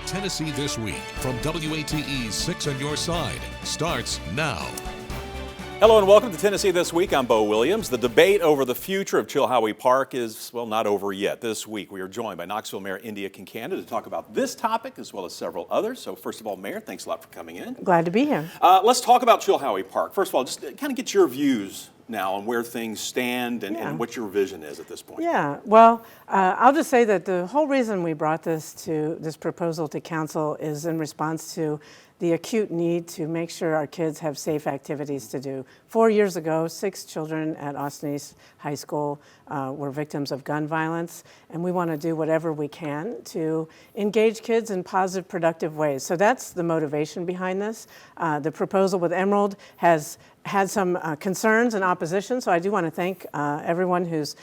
Tennessee This Week from WATE's 6 on Your Side starts now. Hello and welcome to Tennessee This Week. I'm Bo Williams. The debate over the future of Chilhowee Park is, well, not over yet. This week we are joined by Knoxville Mayor Indya Kincannon to talk about this topic as well as several others. So first of all, Mayor, thanks a lot for coming in. Glad to be here. Let's talk about Chilhowee Park. First of all, just kind of get your views now on where things stand and what your vision is at this point. Yeah, well, I'll just say that the whole reason we brought this proposal to council is in response to the acute need to make sure our kids have safe activities to do. 4 years ago, 6 children at Austin East High School were victims of gun violence, and we want to do whatever we can to engage kids in positive, productive ways. So that's the motivation behind this. The proposal with Emerald has had some concerns and opposition, so I do want to thank everyone who's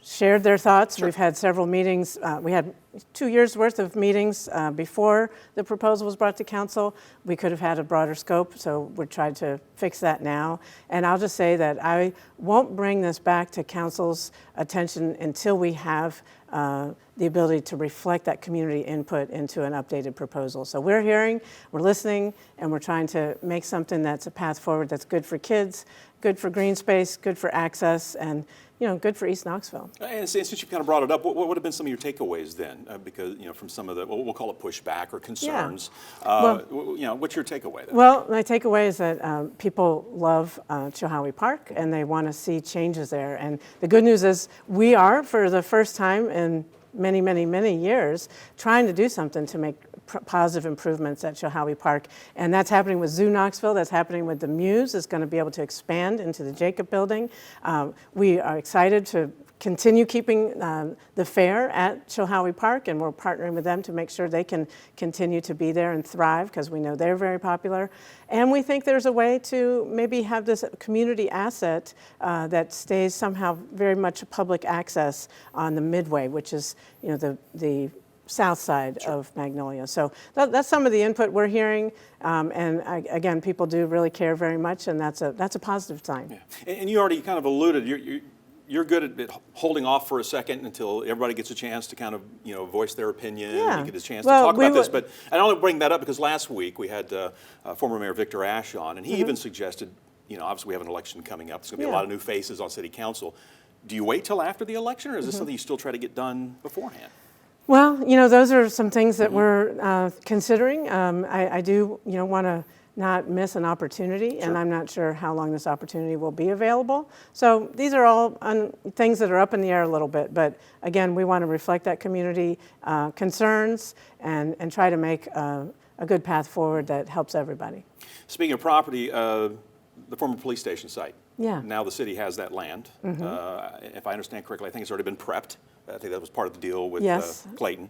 shared their thoughts. Sure. We've had several meetings. We had 2 years worth of meetings before the proposal was brought to council. We could have had a broader scope, so we're trying to fix that now. And I'll just say that I won't bring this back to council's attention until we have the ability to reflect that community input into an updated proposal. So we're hearing, we're listening, and we're trying to make something that's a path forward that's good for kids, good for green space, good for access, and good for East Knoxville. And since you kind of brought it up, what would have been some of your takeaways then? Because from some of the, we'll call it pushback or concerns. Yeah. What's your takeaway then? Well, my takeaway is that people love Chilhowee Park and they want to see changes there. And the good news is we are, for the first time in many, many, many years, trying to do something to make positive improvements at Chilhowee Park. And that's happening with Zoo Knoxville, that's happening with the Muse, is going to be able to expand into the Jacob building. We are excited to continue keeping the fair at Chilhowee Park, and we're partnering with them to make sure they can continue to be there and thrive, because we know they're very popular. And we think there's a way to maybe have this community asset that stays somehow very much public access on the Midway, which is the south side of Magnolia. So that's some of the input we're hearing, and again, people do really care very much, and that's a positive sign. Yeah. And you already kind of alluded, you're good at holding off for a second until everybody gets a chance to kind of voice their opinion and get a chance to talk about this. But I only bring that up because last week we had former Mayor Victor Ashe on, and he even suggested, obviously we have an election coming up. There's going to be a lot of new faces on City Council. Do you wait till after the election, or is this something you still try to get done beforehand? Well, those are some things that we're considering. I do, want to not miss an opportunity, and I'm not sure how long this opportunity will be available. So these are all things that are up in the air a little bit, but again, we want to reflect that community concerns and try to make a good path forward that helps everybody. Speaking of property, the former police station site. Yeah. Now the city has that land. If I understand correctly, I think it's already been prepped. I think that was part of the deal with Clayton.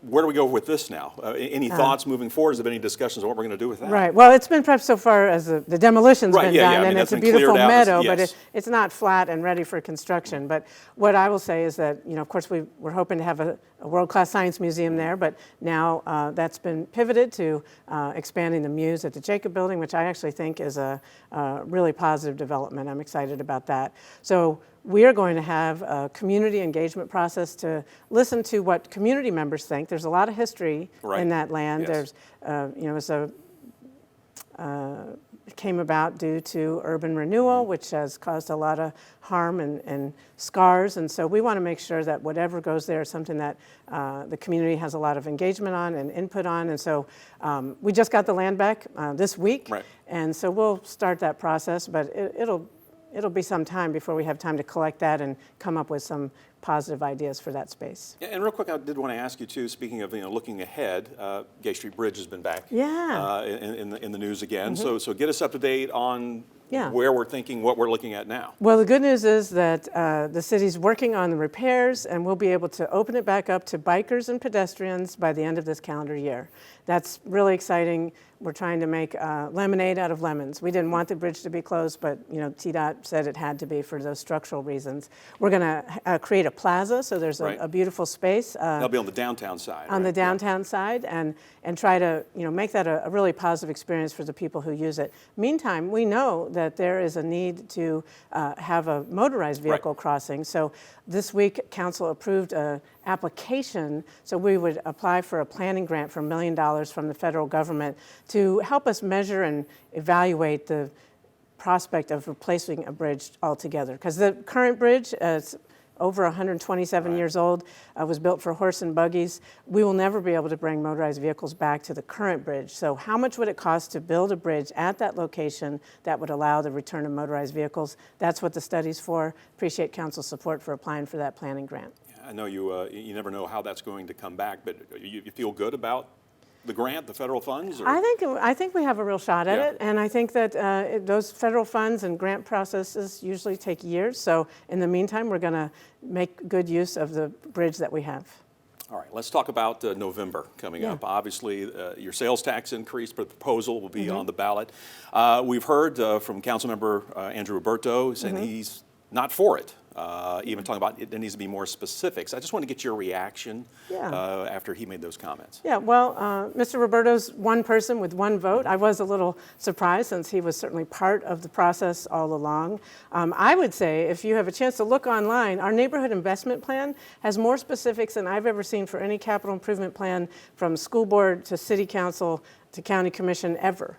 Where do we go with this now? Any thoughts moving forward? Is there any discussions on what we're going to do with that? Right. Well, it's been prepped so far as the demolition's been done, and it's a beautiful meadow, but it's not flat and ready for construction. But what I will say is that, of course, we're hoping to have a world-class science museum there, but now that's been pivoted to expanding the Muse at the Jacob building, which I actually think is a really positive development. I'm excited about that. So we are going to have a community engagement process to listen to what community members think. There's a lot of history in that land. There's, it came about due to urban renewal, which has caused a lot of harm and scars. And so we want to make sure that whatever goes there is something that the community has a lot of engagement on and input on. And so we just got the land back this week. And so we'll start that process, but it'll be some time before we have time to collect that and come up with some positive ideas for that space. Yeah, and real quick, I did want to ask you too, speaking of looking ahead, Gay Street Bridge has been back in the news again. So get us up to date on where we're thinking, what we're looking at now. Well, the good news is that the city's working on the repairs, and we'll be able to open it back up to bikers and pedestrians by the end of this calendar year. That's really exciting. We're trying to make lemonade out of lemons. We didn't want the bridge to be closed, but TDOT said it had to be for those structural reasons. We're going to create a plaza, so there's a beautiful space. That'll be on the downtown side. On the downtown side, and try to make that a really positive experience for the people who use it. Meantime, we know that there is a need to have a motorized vehicle crossing. So this week, Council approved an application. So we would apply for a planning grant for $1 million from the federal government to help us measure and evaluate the prospect of replacing a bridge altogether. Because the current bridge, it's over 127 years old, was built for horse and buggies. We will never be able to bring motorized vehicles back to the current bridge. So how much would it cost to build a bridge at that location that would allow the return of motorized vehicles? That's what the study's for. Appreciate council's support for applying for that planning grant. I know you never know how that's going to come back, but you feel good about the grant, the federal funds? Or? I think we have a real shot at it, and I think that those federal funds and grant processes usually take years. So in the meantime, we're going to make good use of the bridge that we have. All right, let's talk about November coming up. Obviously, your sales tax increase proposal will be on the ballot. We've heard from Councilmember Andrew Roberto saying he's not for it. Even talking about it, there needs to be more specifics. I just want to get your reaction after he made those comments. Yeah, well, Mr. Roberto's one person with one vote. I was a little surprised since he was certainly part of the process all along. I would say if you have a chance to look online, our neighborhood investment plan has more specifics than I've ever seen for any capital improvement plan from school board to city council to county commission ever.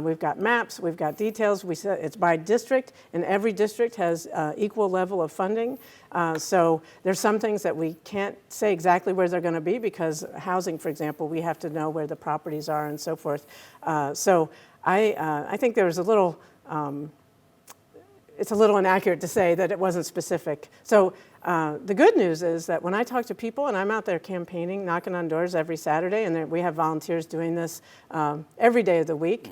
We've got maps, we've got details. We said it's by district, and every district has equal level of funding. So there's some things that we can't say exactly where they're going to be because housing, for example, we have to know where the properties are and so forth. So I think there's a little. It's a little inaccurate to say that it wasn't specific. So the good news is that when I talk to people, and I'm out there campaigning, knocking on doors every Saturday, and we have volunteers doing this every day of the week,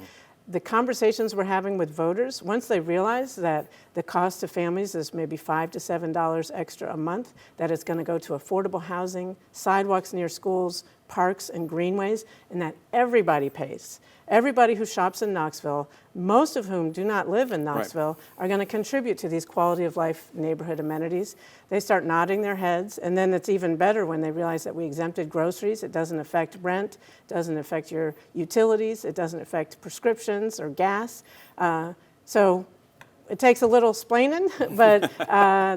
the conversations we're having with voters, once they realize that the cost to families is maybe $5 to $7 extra a month, that it's going to go to affordable housing, sidewalks near schools, parks and greenways, and that everybody pays. Everybody who shops in Knoxville, most of whom do not live in Knoxville, are going to contribute to these quality of life neighborhood amenities. They start nodding their heads, and then it's even better when they realize that we exempted groceries. It doesn't affect rent, doesn't affect your utilities, it doesn't affect prescriptions or gas. So it takes a little explaining, but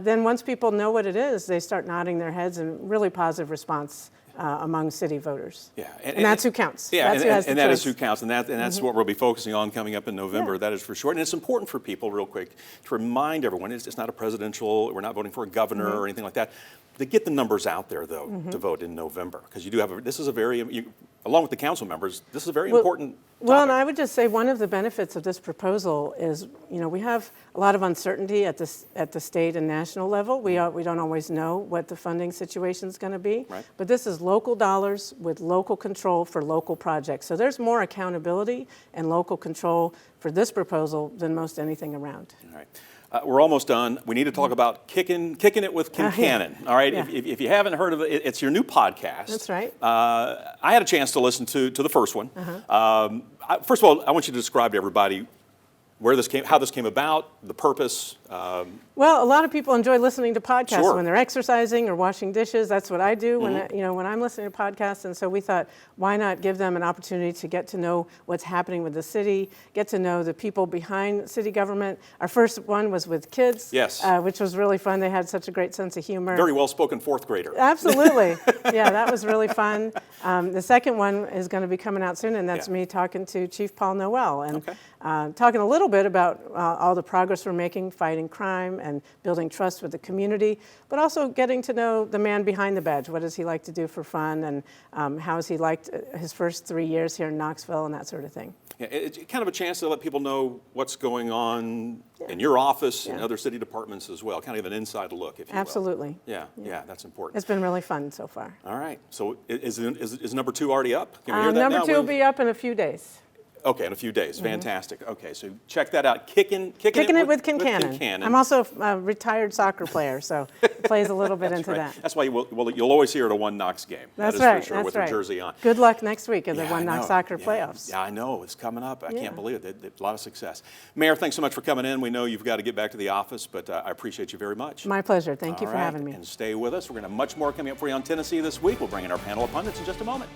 then once people know what it is, they start nodding their heads, and really positive response among city voters. Yeah, and that's who counts. Yeah, that's and that is who counts, and that's what we'll be focusing on coming up in November. That is for sure. And it's important for people, real quick, to remind everyone it's not a presidential. We're not voting for a governor or anything like that. To get the numbers out there, though, to vote in November, because you do have this is a very along with the council members, this is a very important topic. Well, and I would just say one of the benefits of this proposal is, we have a lot of uncertainty at the state and national level. We don't always know what the funding situation is going to be. Right. But this is local dollars with local control for local projects. So there's more accountability and local control for this proposal than most anything around. All right. We're almost done. We need to talk about Kicking It with Kincannon. All right. If you haven't heard of it, it's your new podcast. That's right. I had a chance to listen to the first one. First of all, I want you to describe to everybody how this came about, the purpose. Well, a lot of people enjoy listening to podcasts when they're Sure. exercising or washing dishes. That's what I do when I'm listening to podcasts. And so we thought, why not give them an opportunity to get to know what's happening with the city, get to know the people behind city government. Our first one was with kids, Yes. Which was really fun. They had such a great sense of humor. Very well-spoken fourth grader. Absolutely. Yeah, that was really fun. The second one is going to be coming out soon, and that's me talking to Chief Paul Noel and talking a little bit about all the progress we're making fighting crime and building trust with the community, but also getting to know the man behind the badge. What does he like to do for fun, and how has he liked his first 3 years here in Knoxville, and that sort of thing. Yeah, it's kind of a chance to let people know what's going on in your office and other city departments as well, kind of an inside look, if you will. Absolutely. Yeah, that's important. It's been really fun so far. All right, so is number 2 already up? Can we hear that number now? 2 will be up in a few days. Okay, in a few days. Fantastic. Okay, so check that out. Kicking It with Kincannon. Kincannon. I'm also a retired soccer player, so it plays a little bit into that. That's why you'll always hear at a One Knox game. That's that is right. for sure, that's with right. your jersey on. Good luck next week in the Yeah, One I Knox know. Soccer Yeah. playoffs. Yeah, I know. It's coming up. I can't believe it. A lot of success. Mayor, thanks so much for coming in. We know you've got to get back to the office, but I appreciate you very much. My pleasure. Thank you All for right, having me. And stay with us. We're going to have much more coming up for you on Tennessee this week. We'll bring in our panel of pundits in just a moment.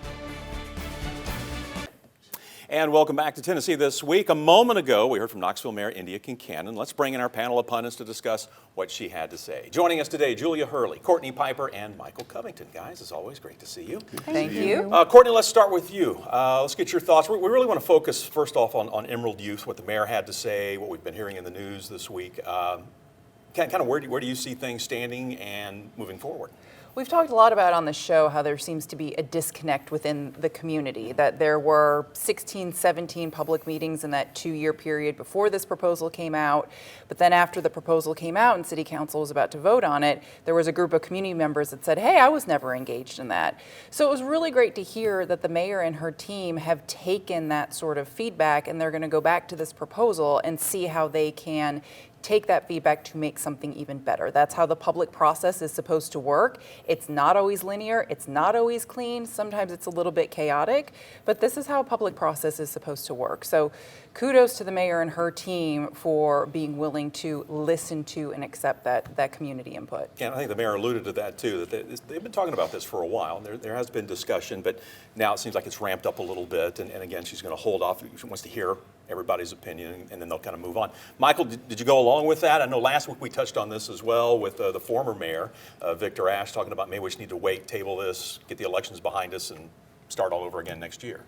And welcome back to Tennessee This Week. A moment ago, we heard from Knoxville Mayor Indya Kincannon. Let's bring in our panel of pundits to discuss what she had to say. Joining us today, Julia Hurley, Courtney Piper, and Michael Covington. Guys, as always, great to see you. Thank you. Courtney, let's start with you. Let's get your thoughts. We really want to focus, first off, on Emerald Youth, what the mayor had to say, what we've been hearing in the news this week. Kind of where do you see things standing and moving forward? We've talked a lot about on the show how there seems to be a disconnect within the community, that there were 16, 17 public meetings in that 2-year period before this proposal came out. But then after the proposal came out and City Council was about to vote on it, there was a group of community members that said, hey, I was never engaged in that. So it was really great to hear that the mayor and her team have taken that sort of feedback and they're going to go back to this proposal and see how they can take that feedback to make something even better. That's how the public process is supposed to work. It's not always linear, it's not always clean, sometimes it's a little bit chaotic, but this is how a public process is supposed to work. So kudos to the mayor and her team for being willing to listen to and accept that community input. Yeah, I think the mayor alluded to that too, that they've been talking about this for a while. There has been discussion, but now it seems like it's ramped up a little bit, and again, she's going to hold off. She wants to hear everybody's opinion, and then they'll kind of move on. Michael, did you go along with that? I know last week we touched on this as well with the former mayor, Victor Ashe, talking about maybe we just need to wait, table this, get the elections behind us, and start all over again next year.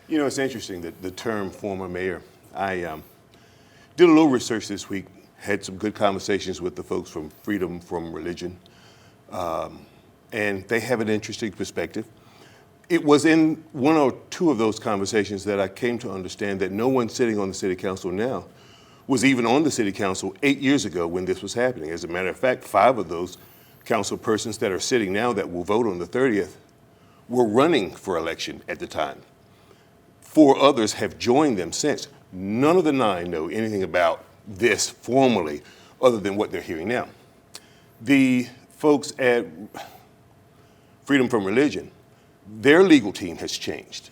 You know, it's interesting that the term former mayor. I did a little research this week, had some good conversations with the folks from Freedom from Religion, and they have an interesting perspective. It was in one or two of those conversations that I came to understand that no one sitting on the city council now was even on the city council 8 years ago when this was happening. As a matter of fact, 5 of those council persons that are sitting now that will vote on the 30th were running for election at the time. 4 others have joined them since. None of the 9 know anything about this formally other than what they're hearing now. The folks at Freedom from Religion, their legal team has changed.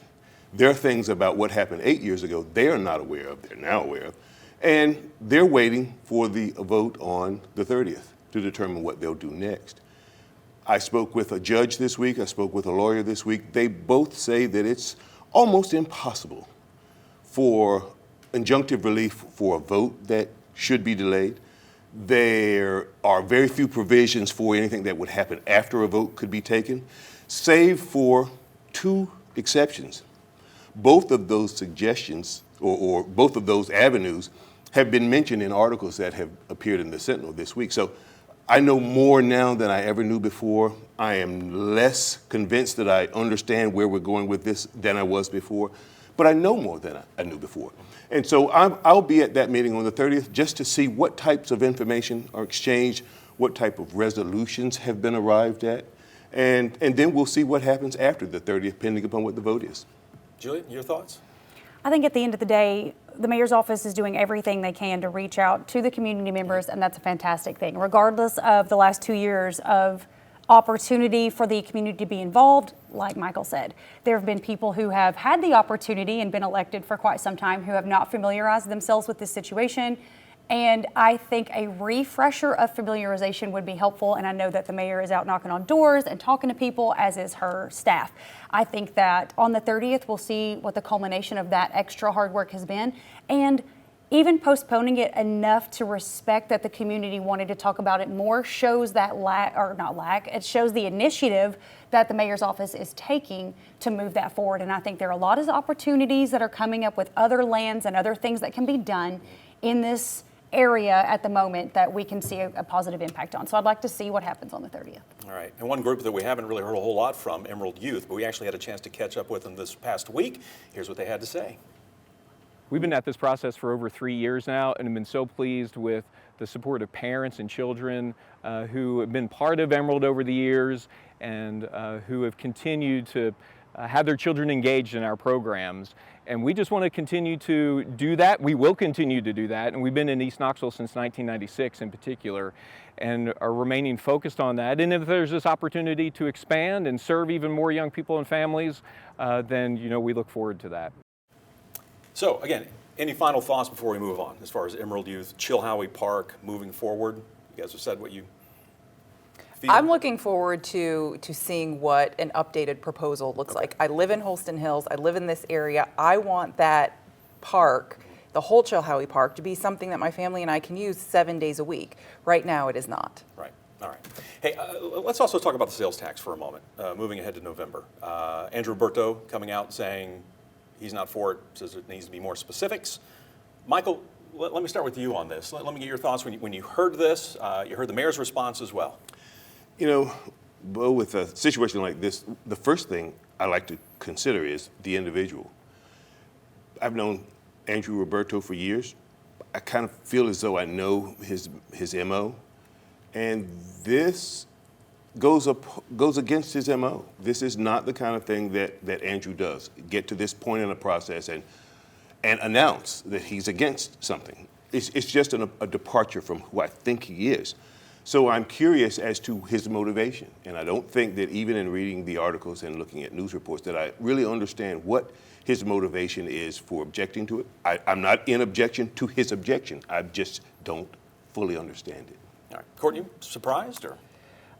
There are things about what happened 8 years ago they are not aware of, they're now aware of, and they're waiting for the vote on the 30th to determine what they'll do next. I spoke with a judge this week, I spoke with a lawyer this week. They both say that it's almost impossible for injunctive relief for a vote that should be delayed. There are very few provisions for anything that would happen after a vote could be taken, save for 2 exceptions. Both of those suggestions, or both of those avenues, have been mentioned in articles that have appeared in the Sentinel this week. So I know more now than I ever knew before. I am less convinced that I understand where we're going with this than I was before, but I know more than I knew before. And so I'll be at that meeting on the 30th just to see what types of information are exchanged, what type of resolutions have been arrived at, and then we'll see what happens after the 30th, depending upon what the vote is. Julia, your thoughts? I think at the end of the day, the mayor's office is doing everything they can to reach out to the community members, and that's a fantastic thing. Regardless of the last 2 years of opportunity for the community to be involved, like Michael said, there have been people who have had the opportunity and been elected for quite some time who have not familiarized themselves with this situation. And I think a refresher of familiarization would be helpful. And I know that the mayor is out knocking on doors and talking to people, as is her staff. I think that on the 30th, we'll see what the culmination of that extra hard work has been. And even postponing it enough to respect that the community wanted to talk about it more shows that it shows the initiative that the mayor's office is taking to move that forward. And I think there are a lot of opportunities that are coming up with other lands and other things that can be done in this area at the moment that we can see a positive impact on. So I'd like to see what happens on the 30th. All right. And one group that we haven't really heard a whole lot from, Emerald Youth, but we actually had a chance to catch up with them this past week. Here's what they had to say. We've been at this process for over 3 years now and have been so pleased with the support of parents and children who have been part of Emerald over the years and who have continued to have their children engaged in our programs. And we just want to continue to do that. We will continue to do that. And we've been in East Knoxville since 1996 in particular and are remaining focused on that. And if there's this opportunity to expand and serve even more young people and families, then we look forward to that. So again, any final thoughts before we move on as far as Emerald Youth, Chilhowee Park moving forward? You guys have said what you... feel? I'm looking forward to seeing what an updated proposal looks like. I live in Holston Hills. I live in this area. I want that park, the whole Chilhowee Park, to be something that my family and I can use 7 days a week. Right now, it is not. Right. All right. Hey, let's also talk about the sales tax for a moment, moving ahead to November. Andrew Roberto coming out saying he's not for it, says it needs to be more specifics. Michael, let me start with you on this. Let me get your thoughts when you heard this. You heard the mayor's response as well. You know, Bo, with a situation like this, the first thing I like to consider is the individual. I've known Andrew Roberto for years. I kind of feel as though I know his MO, and this goes against his MO. This is not the kind of thing that Andrew does. Get to this point in the process and announce that he's against something. It's just a departure from who I think he is. So I'm curious as to his motivation, and I don't think that even in reading the articles and looking at news reports that I really understand what his motivation is for objecting to it. I'm not in objection to his objection. I just don't fully understand it. All right. Courtney, surprised or?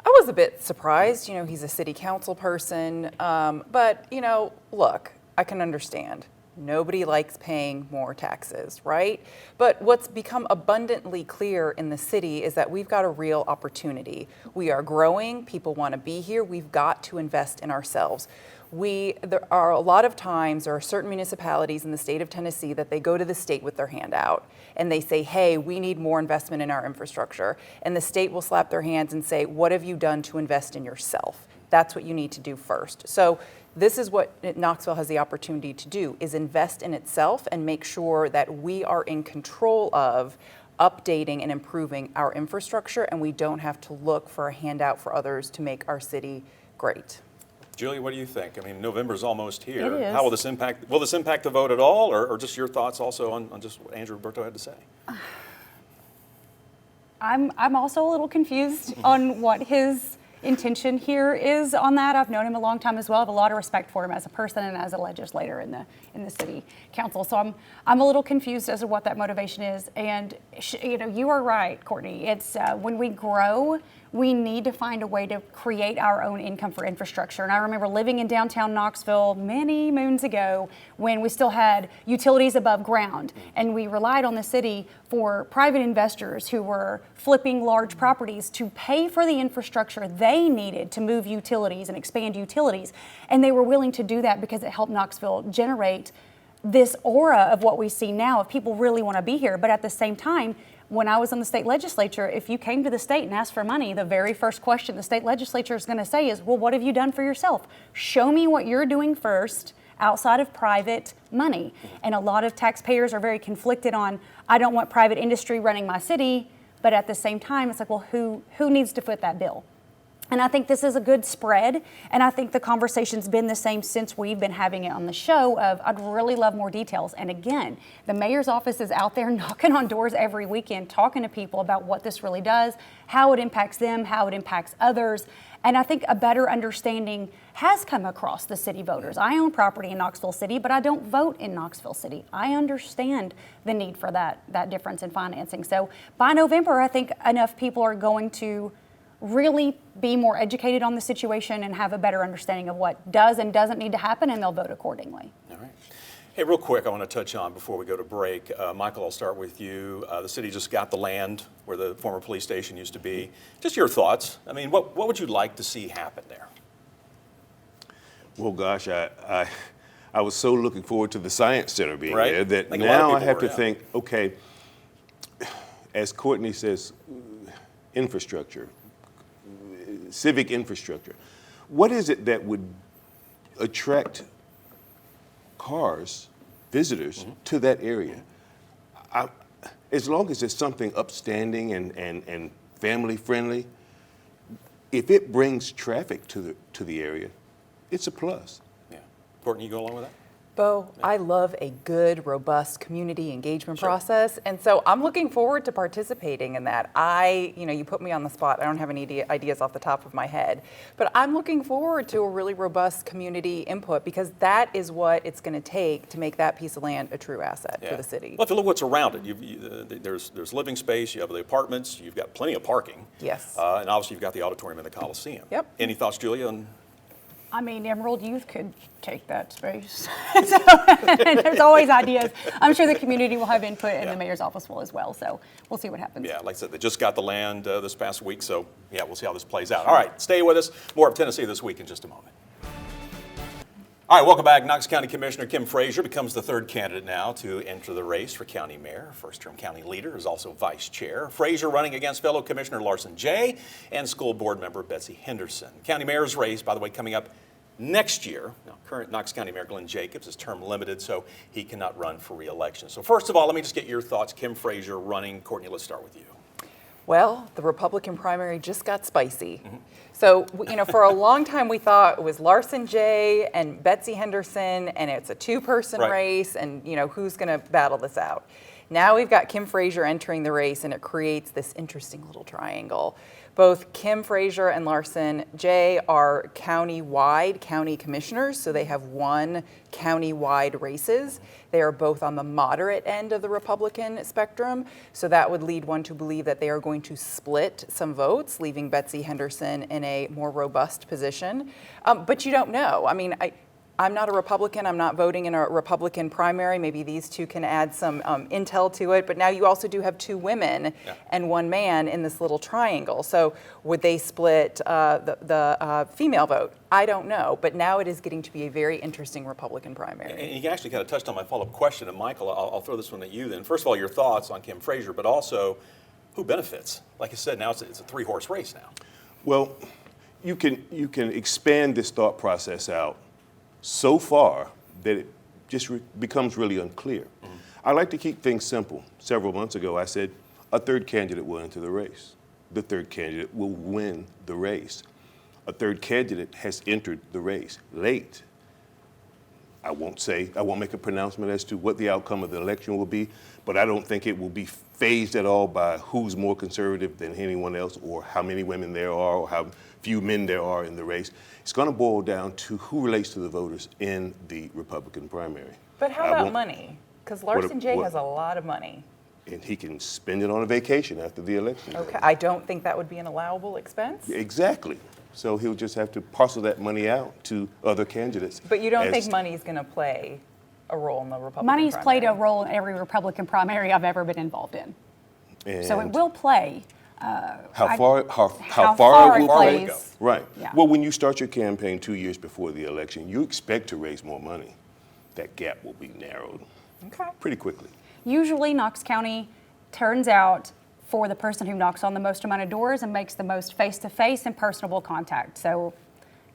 I was a bit surprised. You know, he's a city council person. But, you know, look, I can understand. Nobody likes paying more taxes, right? But what's become abundantly clear in the city is that we've got a real opportunity. We are growing. People want to be here. We've got to invest in ourselves. There are a lot of times, there are certain municipalities in the state of Tennessee that they go to the state with their hand out and they say, hey, we need more investment in our infrastructure. And the state will slap their hands and say, what have you done to invest in yourself? That's what you need to do first. So this is what Knoxville has the opportunity to do, is invest in itself and make sure that we are in control of updating and improving our infrastructure, and we don't have to look for a handout for others to make our city great. Julia, what do you think? I mean, November's almost here. It is. How will this impact the vote at all, or just your thoughts also on just what Andrew Roberto had to say? I'm also a little confused on what his intention here is on that. I've known him a long time as well. I have a lot of respect for him as a person and as a legislator in the city council. So I'm a little confused as to what that motivation is. And you know, you are right, Courtney. It's when we grow, we need to find a way to create our own income for infrastructure. And I remember living in downtown Knoxville many moons ago when we still had utilities above ground, and we relied on the city for private investors who were flipping large properties to pay for the infrastructure they needed to move utilities and expand utilities. And they were willing to do that because it helped Knoxville generate this aura of what we see now, if people really want to be here. But at the same time, when I was in the state legislature, if you came to the state and asked for money, the very first question the state legislature is going to say is, well, what have you done for yourself? Show me what you're doing first outside of private money. And a lot of taxpayers are very conflicted on, I don't want private industry running my city, but at the same time, it's like, well, who needs to foot that bill? And I think this is a good spread, and I think the conversation's been the same since we've been having it on the show of, I'd really love more details. And again, the mayor's office is out there knocking on doors every weekend, talking to people about what this really does, how it impacts them, how it impacts others. And I think a better understanding has come across the city voters. I own property in Knoxville City, but I don't vote in Knoxville City. I understand the need for that difference in financing. So by November, I think enough people are going to really be more educated on the situation and have a better understanding of what does and doesn't need to happen, and they'll vote accordingly. All right. Hey, real quick, I want to touch on before we go to break. Michael, I'll start with you. The city just got the land where the former police station used to be. Just your thoughts. I mean, what would you like to see happen there? Well, gosh, I was so looking forward to the Science Center being Right. there that I think a lot of now I people have were, to yeah. think, okay, as Courtney says, infrastructure, civic infrastructure. What is it that would attract cars, visitors, to that area? As long as it's something upstanding and family friendly, if it brings traffic to the area, it's a plus. Yeah. Courtney, you go along with that? Bo, I love a good, robust community engagement process, and so I'm looking forward to participating in that. You put me on the spot. I don't have any ideas off the top of my head, but I'm looking forward to a really robust community input because that is what it's going to take to make that piece of land a true asset for the city. Well, if you look what's around it, there's living space, you have the apartments, you've got plenty of parking. Yes. And obviously you've got the auditorium and the Coliseum. Yep. Any thoughts, Julia, on I mean, Emerald Youth could take that space. So, there's always ideas. I'm sure the community will have input and the mayor's office will as well. So we'll see what happens. Yeah, like I said, they just got the land this past week. So yeah, we'll see how this plays out. All right, stay with us. More of Tennessee This Week in just a moment. All right, welcome back. Knox County Commissioner Kim Frazier becomes the third candidate now to enter the race for county mayor. First-term county leader is also vice chair. Frazier running against fellow Commissioner Larson Jay and school board member Betsy Henderson. County mayor's race, by the way, coming up next year. Now, current Knox County Mayor Glenn Jacobs is term limited, so he cannot run for re-election. So first of all, let me just get your thoughts. Kim Frazier running. Courtney, let's start with you. Well, the Republican primary just got spicy. So, for a long time we thought it was Larson Jay and Betsy Henderson, and it's a two-person race, and who's going to battle this out? Now we've got Kim Frazier entering the race, and it creates this interesting little triangle. Both Kim Frazier and Larson Jay are county-wide county commissioners, so they have won county-wide races. They are both on the moderate end of the Republican spectrum, so that would lead one to believe that they are going to split some votes, leaving Betsy Henderson in a more robust position. But you don't know. I mean, I'm not a Republican. I'm not voting in a Republican primary. Maybe these two can add some intel to it. But now you also do have two women and one man in this little triangle. So would they split the female vote? I don't know. But now it is getting to be a very interesting Republican primary. And you actually kind of touched on my follow-up question. And Michael, I'll throw this one at you then. First of all, your thoughts on Kim Frazier, but also who benefits? Like I said, now it's a three-horse race now. Well, you can expand this thought process out so far that it just becomes really unclear. I like to keep things simple. Several months ago, I said a third candidate will enter the race. The third candidate will win the race. A third candidate has entered the race late. I won't make a pronouncement as to what the outcome of the election will be, but I don't think it will be phased at all by who's more conservative than anyone else or how many women there are or how few men there are in the race. It's going to boil down to who relates to the voters in the Republican primary. But how about money? Because Larson Jay has a lot of money. And he can spend it on a vacation after the election. Okay, I don't think that would be an allowable expense. Exactly. So he'll just have to parcel that money out to other candidates. But you don't think money is going to play a role in the Republican Money's primary? played a role in every Republican primary I've ever been involved in. And so it will play. How far it will play? Right. Yeah. Well, when you start your campaign 2 years before the election, you expect to raise more money. That gap will be narrowed pretty quickly. Usually Knox County turns out for the person who knocks on the most amount of doors and makes the most face-to-face and personable contact. So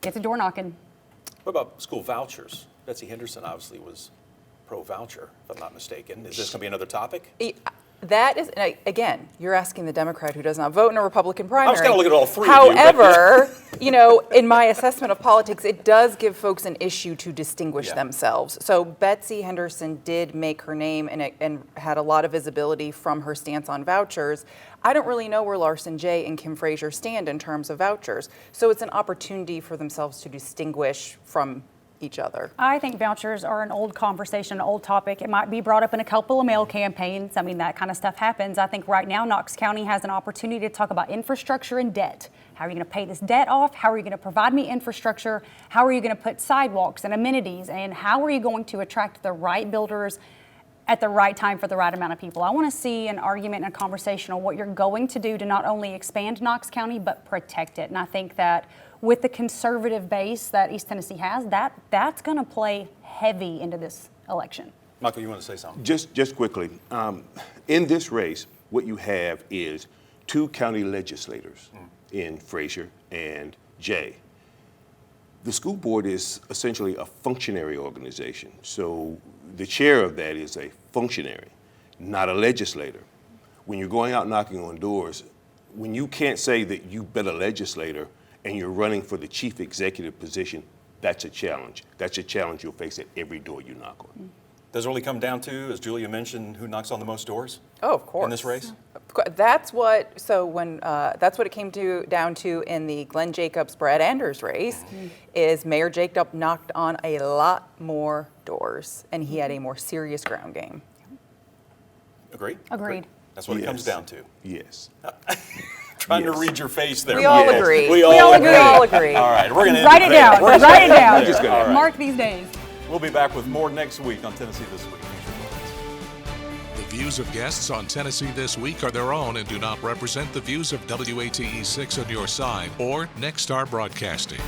get the door knocking. What about school vouchers? Betsy Henderson obviously was pro-voucher, if I'm not mistaken. Is this going to be another topic? That is, again, you're asking the Democrat who does not vote in a Republican primary. I was going to look at all three However, of you, in my assessment of politics, it does give folks an issue to distinguish themselves. So Betsy Henderson did make her name and had a lot of visibility from her stance on vouchers. I don't really know where Larson Jay and Kim Frazier stand in terms of vouchers. So it's an opportunity for themselves to distinguish from each other. I think vouchers are an old conversation, an old topic. It might be brought up in a couple of mail campaigns. I mean, that kind of stuff happens. I think right now Knox County has an opportunity to talk about infrastructure and debt. How are you going to pay this debt off? How are you going to provide me infrastructure? How are you going to put sidewalks and amenities? And how are you going to attract the right builders at the right time for the right amount of people? I want to see an argument and a conversation on what you're going to do to not only expand Knox County, but protect it. And I think that with the conservative base that East Tennessee has, that's going to play heavy into this election. Michael, you want to say something? Just quickly, in this race, what you have is two county legislators in Frazier and Jay. The school board is essentially a functionary organization. So the chair of that is a functionary, not a legislator. When you're going out knocking on doors, when you can't say that you've been a legislator and you're running for the chief executive position, That's a challenge. That's a challenge you'll face at every door you knock on. Does it really come down to, as Julia mentioned, who knocks on the most doors? Oh, of course. In this race? That's what it came down to in the Glenn Jacobs, Brad Anders race, is Mayor Jacob knocked on a lot more doors, and he had a more serious ground game. Agreed? Agreed. That's what it comes down to. Yes. Trying to read your face there. We all agree. We all agree. We all agree. All right, we're going to Write it down. Write it down. Just gonna- Mark these days. We'll be back with more next week on Tennessee This Week. The views of guests on Tennessee This Week are their own and do not represent the views of WATE 6 on your side or Nexstar Broadcasting.